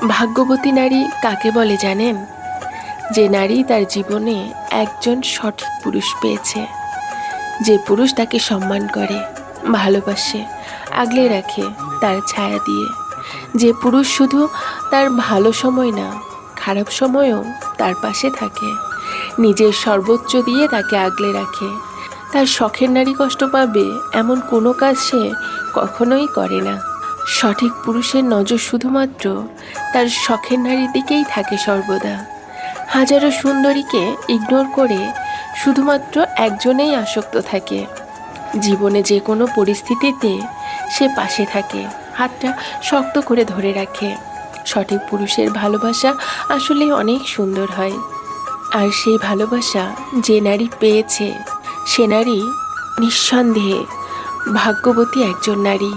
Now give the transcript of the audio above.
ভাগ্যবতী নারী কাকে বলে জানেন? যে নারী তার জীবনে একজন সঠিক পুরুষ পেয়েছে, যে পুরুষ তাকে সম্মান করে, ভালোবাসে, আগলে রাখে তার ছায়া দিয়ে। যে পুরুষ শুধু তার ভালো সময় না, খারাপ সময়েও তার পাশে থাকে, নিজের সর্বোচ্চ দিয়ে তাকে আগলে রাখে। তার শখের নারী কষ্ট পাবে এমন কোনো কাজ সে কখনোই করে না। সঠিক পুরুষের নজর শুধুমাত্র তার শখের নারীর দিকেই থাকে সর্বদা। হাজারো সুন্দরীকে ইগনোর করে শুধুমাত্র একজনেই আসক্ত থাকে। জীবনে যে কোনো পরিস্থিতিতে সে পাশে থাকে, হাতটা শক্ত করে ধরে রাখে। সঠিক পুরুষের ভালোবাসা আসলে অনেক সুন্দর হয়। আর সেই ভালোবাসা যে নারী পেয়েছে, সে নারী নিঃসন্দেহে ভাগ্যবতী একজন নারী।